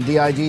DIG,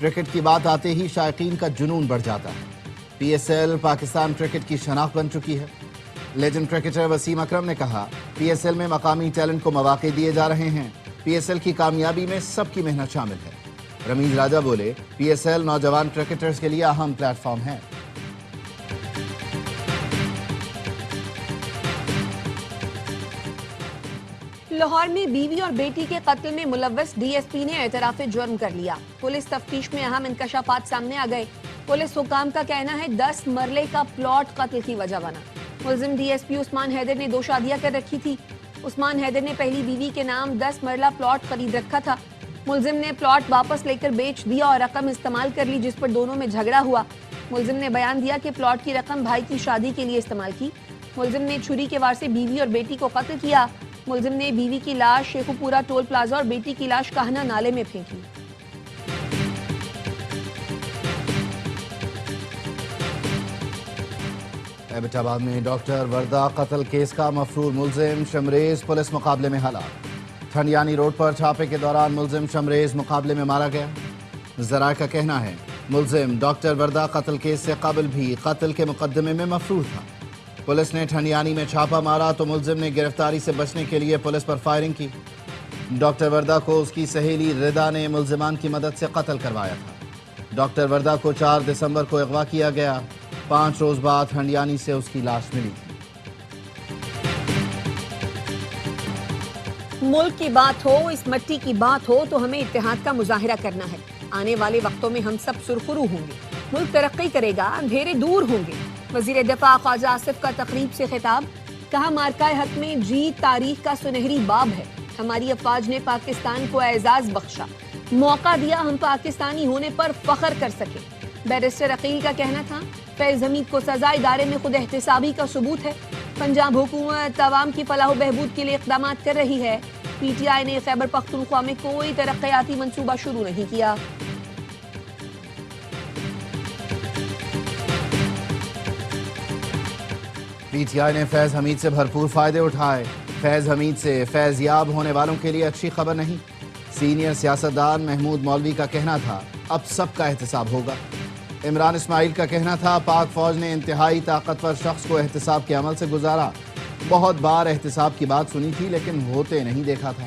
cricket کی بات آتے ہی شائقین کا جنون بڑھ جاتا ہے۔ P S L Pakistan cricket کی شناخت بن چکی ہے۔ لیجنڈ کرکٹر وسیم اکرم نے کہا، پی ایس ایل میں مقامی ٹیلنٹ کو مواقع دیے جا رہے ہیں۔ پی ایس ایل کی کامیابی میں سب کی محنت شامل ہے۔ رمیز راجہ بولے، پی ایس ایل نوجوان کرکٹرز کے لیے اہم پلیٹ فارم ہے۔ لاہور میں بیوی اور بیٹی کے قتل میں ملوث ڈی ایس پی نے اعتراف جرم کر لیا۔ پولیس تفتیش میں اہم انکشافات سامنے آ گئے۔ پولیس حکام کا کہنا ہے 10 مرلے کا پلاٹ قتل کی وجہ بنا۔ ملزم ڈی ایس پی عثمان حیدر نے 2 شادیاں کر رکھی تھی۔ عثمان حیدر نے پہلی بیوی کے نام 10 مرلہ پلاٹ خرید رکھا تھا۔ ملزم نے پلاٹ واپس لے کر بیچ دیا اور رقم استعمال کر لی، جس پر دونوں میں جھگڑا ہوا۔ ملزم نے بیان دیا کہ پلاٹ کی رقم بھائی کی شادی کے لیے استعمال کی۔ ملزم نے چھری کے وار سے بیوی اور بیٹی کو قتل کیا۔ ملزم نے بیوی کی لاش شیخو پورہ ٹول پلازا اور بیٹی کی لاش کاہنہ نالے میں پھینکی۔ ایبٹ آباد میں ڈاکٹر وردہ قتل کیس کا مفرور ملزم شمریز پولیس مقابلے میں ہلاک۔ ٹھنڈیانی روڈ پر چھاپے کے دوران ملزم شمریز مقابلے میں مارا گیا۔ ذرائع کا کہنا ہے ملزم ڈاکٹر وردہ قتل کیس سے قبل بھی قتل کے مقدمے میں مفرور تھا۔ پولیس نے ٹھنڈیانی میں چھاپا مارا تو ملزم نے گرفتاری سے بچنے کے لیے پولیس پر فائرنگ کی۔ ڈاکٹر وردہ کو اس کی سہیلی ردا نے ملزمان کی مدد سے قتل کروایا تھا۔ ڈاکٹر وردہ کو 4 دسمبر کو اغوا کیا گیا۔ 5 روز بعد ٹھنڈیانی سے اس کی لاش ملی تھی۔ ملک کی بات ہو، اس مٹی کی بات ہو تو ہمیں اتحاد کا مظاہرہ کرنا ہے۔ آنے والے وقتوں میں ہم سب سرخرو ہوں گے۔ ملک ترقی کرے گا، اندھیرے دور ہوں گے۔ وزیر دفاع خواجہ آصف کا تقریب سے خطاب، کہا مارکہ حق میں جیت تاریخ کا سنہری باب ہے۔ ہماری افواج نے پاکستان کو اعزاز بخشا، موقع دیا ہم پاکستانی ہونے پر فخر کر سکے۔ بیرسٹر عقیل کا کہنا تھا، فیض حمید کو سزا ادارے میں خود احتسابی کا ثبوت ہے۔ پنجاب حکومت عوام کی فلاح و بہبود کے لیے اقدامات کر رہی ہے۔ پی ٹی آئی نے خیبر پختونخوا میں کوئی ترقیاتی منصوبہ شروع نہیں کیا۔ پی ٹی آئی نے فیض حمید سے بھرپور فائدے اٹھائے۔ فیض حمید سے فیض یاب ہونے والوں کے لیے اچھی خبر نہیں۔ سینئر سیاستدان محمود مولوی کا کہنا تھا، اب سب کا احتساب ہوگا۔ عمران اسماعیل کا کہنا تھا، پاک فوج نے انتہائی طاقتور شخص کو احتساب کے عمل سے گزارا۔ بہت بار احتساب کی بات سنی تھی لیکن ہوتے نہیں دیکھا تھا۔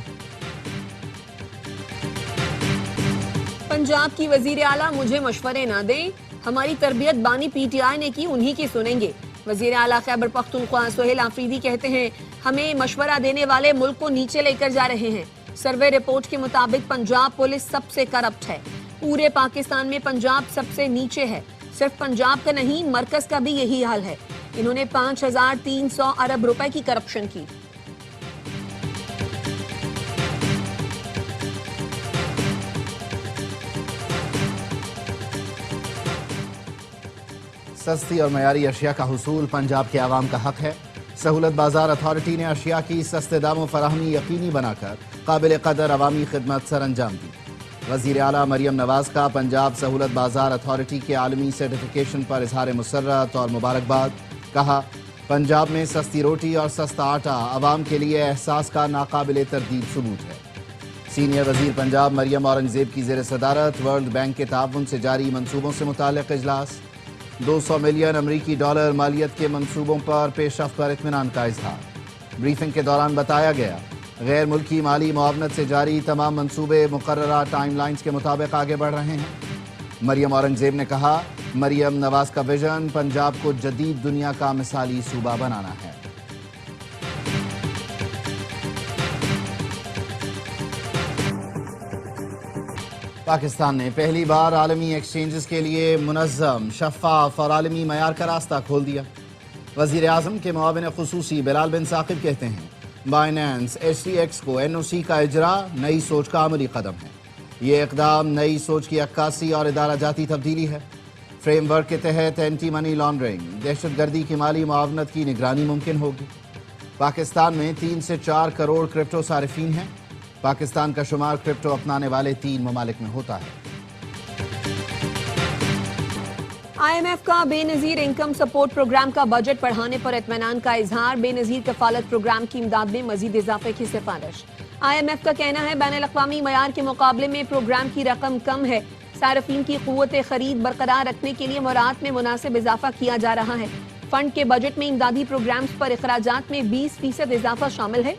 پنجاب کی وزیر اعلیٰ مجھے مشورے نہ دیں، ہماری تربیت بانی پی ٹی آئی نے کی، انہی کی سنیں گے۔ وزیر اعلیٰ خیبر پختونخوا سہیل آفریدی کہتے ہیں، ہمیں مشورہ دینے والے ملک کو نیچے لے کر جا رہے ہیں۔ سروے رپورٹ کے مطابق پنجاب پولیس سب سے کرپٹ ہے۔ پورے پاکستان میں پنجاب سب سے نیچے ہے۔ صرف پنجاب کا نہیں، مرکز کا بھی یہی حال ہے۔ انہوں نے 5300 ارب روپے کی کرپشن کی۔ سستی اور معیاری اشیاء کا حصول پنجاب کے عوام کا حق ہے۔ سہولت بازار اتھارٹی نے اشیاء کی سستے داموں فراہمی یقینی بنا کر قابل قدر عوامی خدمت سر انجام دی۔ وزیر اعلیٰ مریم نواز کا پنجاب سہولت بازار اتھارٹی کے عالمی سرٹیفیکیشن پر اظہار مسرت اور مبارکباد۔ کہا، پنجاب میں سستی روٹی اور سستا آٹا عوام کے لیے احساس کا ناقابل تردید ثبوت ہے۔ سینئر وزیر پنجاب مریم اورنگزیب کی زیر صدارت ورلڈ بینک کے تعاون سے جاری منصوبوں سے متعلق اجلاس۔ 200 ملین امریکی ڈالر مالیت کے منصوبوں پر پیش رفت پر اطمینان کا اظہار۔ بریفنگ کے دوران بتایا گیا، غیر ملکی مالی معاونت سے جاری تمام منصوبے مقررہ ٹائم لائنز کے مطابق آگے بڑھ رہے ہیں۔ مریم اورنگزیب نے کہا، مریم نواز کا ویژن پنجاب کو جدید دنیا کا مثالی صوبہ بنانا ہے۔ پاکستان نے پہلی بار عالمی ایکسچینجز کے لیے منظم، شفاف اور عالمی معیار کا راستہ کھول دیا۔ وزیر اعظم کے معاون خصوصی بلال بن ثاقب کہتے ہیں، بائنانس STX کو NOC کا اجرا نئی سوچ کا عملی قدم ہے۔ یہ اقدام نئی سوچ کی عکاسی اور ادارہ جاتی تبدیلی ہے۔ فریم ورک کے تحت اینٹی منی لانڈرنگ، دہشت گردی کی مالی معاونت کی نگرانی ممکن ہوگی۔ پاکستان میں 3 سے 4 کروڑ کرپٹو صارفین ہیں۔ پاکستان کا شمار کرپٹو اپنانے والے 3 ممالک میں ہوتا ہے۔ IMF کا بے نظیر انکم سپورٹ پروگرام کا بجٹ بڑھانے پر اطمینان کا اظہار۔ بے نظیر کفالت پروگرام کی امداد میں مزید اضافے کی سفارش۔ IMF کا کہنا ہے، بین الاقوامی معیار کے مقابلے میں پروگرام کی رقم کم ہے۔ صارفین کی قوت خرید برقرار رکھنے کے لیے مراعات میں مناسب اضافہ کیا جا رہا ہے۔ فنڈ کے بجٹ میں امدادی پروگرامز پر اخراجات میں 20% اضافہ شامل ہے۔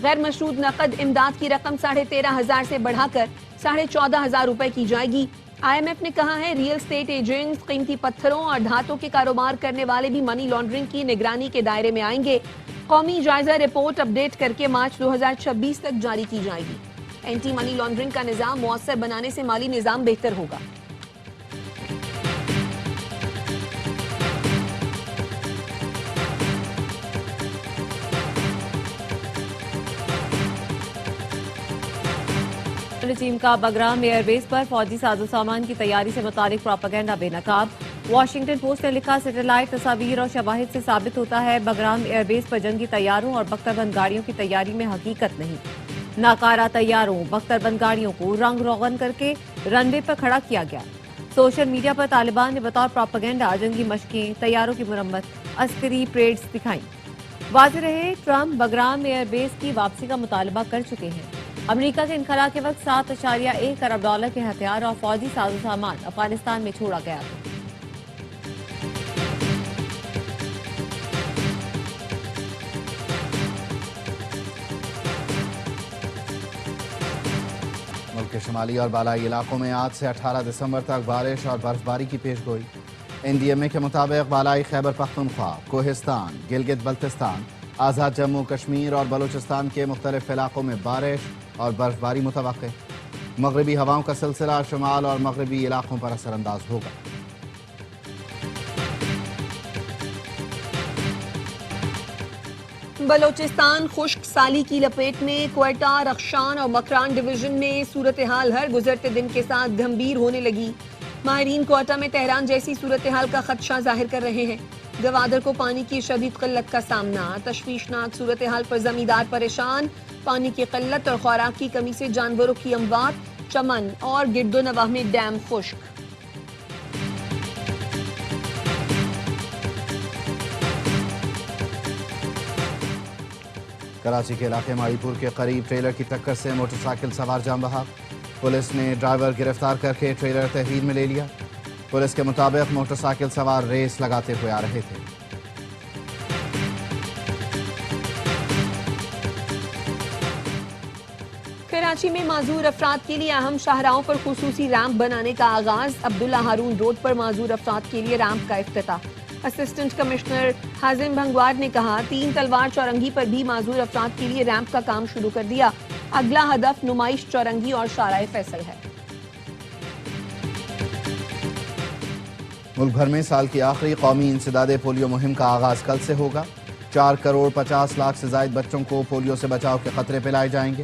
غیر مشروط نقد امداد کی رقم 13,500 سے بڑھا کر 14,500 روپے کی جائے گی۔ آئی ایم ایف نے کہا ہے ریئل اسٹیٹ ایجنٹس، قیمتی پتھروں اور دھاتوں کے کاروبار کرنے والے بھی منی لانڈرنگ کی نگرانی کے دائرے میں آئیں گے۔ قومی جائزہ رپورٹ اپڈیٹ کر کے مارچ 2026 تک جاری کی جائے گی۔ اینٹی منی لانڈرنگ کا نظام مؤثر بنانے سے مالی نظام بہتر ہوگا۔ ٹیم کا بگرام ایئر بیس پر فوجی ساز و سامان کی تیاری سے متعلق پروپیگنڈا بے نقاب۔ واشنگٹن پوسٹ نے لکھا سیٹلائٹ تصاویر اور شواہد سے ثابت ہوتا ہے بگرام ایئر بیس پر جنگی طیاروں اور بختر بند گاڑیوں کی تیاری میں حقیقت نہیں۔ ناکارہ طیاروں بختر بند گاڑیوں کو رنگ روغن کر کے رن وے پر کھڑا کیا گیا۔ سوشل میڈیا پر طالبان نے بطور پروپیگنڈا جنگی مشقیں، طیاروں کی مرمت، عسکری پریڈز دکھائیں۔ واضح رہے ٹرمپ بگرام ایئر بیس کی واپسی کا مطالبہ کر چکے ہیں۔ امریکہ کے انخلا کے وقت 7.1 ارب ڈالر کے ہتھیار اور فوجی ساز و سامان افغانستان میں چھوڑا گیا تھا۔ ملک کے شمالی اور بالائی علاقوں میں آج سے 18 دسمبر تک بارش اور برف باری کی پیش گوئی۔ این ڈی ایم اے کے مطابق بالائی خیبر پختونخوا، کوہستان، گلگت بلتستان، آزاد جموں کشمیر اور بلوچستان کے مختلف علاقوں میں بارش اور برف باری متوقع۔ مغربی ہواؤں کا سلسلہ شمال اور مغربی علاقوں پر اثر انداز ہوگا۔ بلوچستان خشک سالی کی لپیٹ میں، کوئٹہ، رخشان اور مکران ڈویژن میں صورتحال ہر گزرتے دن کے ساتھ گھمبیر ہونے لگی۔ ماہرین کوئٹہ میں تہران جیسی صورتحال کا خدشہ ظاہر کر رہے ہیں۔ گوادر کو پانی کی شدید قلت کا سامنا، تشویشناک صورتحال پر زمیندار پریشان، پانی کی قلت اور خوراک کی کمی سے جانوروں کی اموات، چمن اور گرد و نواح میں ڈیم خشک۔ کراچی کے علاقے ماڑی پور کے قریب ٹریلر کی ٹکر سے موٹر سائیکل سوار جاں بحق۔ پولیس نے ڈرائیور گرفتار کر کے ٹریلر تحویل میں لے لیا۔ پولیس کے مطابق موٹر سائیکل سوار ریس لگاتے ہوئے آ رہے تھے۔ کراچی میں معذور افراد کے لیے اہم شاہراہوں پر خصوصی ریمپ بنانے کا آغاز۔ عبداللہ ہارون روڈ پر معذور افراد کے لیے ریمپ کا افتتاح۔ اسسٹنٹ کمشنر حازم بھنگوار نے کہا 3 تلوار چورنگی پر بھی معذور افراد کے لیے ریمپ کا کام شروع کر دیا۔ اگلا ہدف نمائش چورنگی اور شارع فیصل ہے۔ ملک بھر میں سال کی آخری قومی انسداد پولیو مہم کا آغاز کل سے ہوگا۔ 4 کروڑ 50 لاکھ سے زائد بچوں کو پولیو سے بچاؤ کے قطرے پلائے جائیں گے۔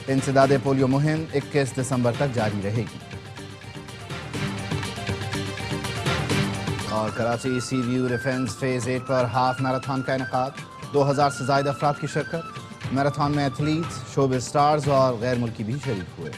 انسداد پولیو مہم 21 دسمبر تک جاری رہے گی۔ اور کراچی سی ویو ڈیفنس فیز 8 پر ہاف میراتھن کا انعقاد۔ 2000 سے زائد افراد کی شرکت۔ میراتھن میں ایتھلیٹس، شوبز سٹارز اور غیر ملکی بھی شریک ہوئے۔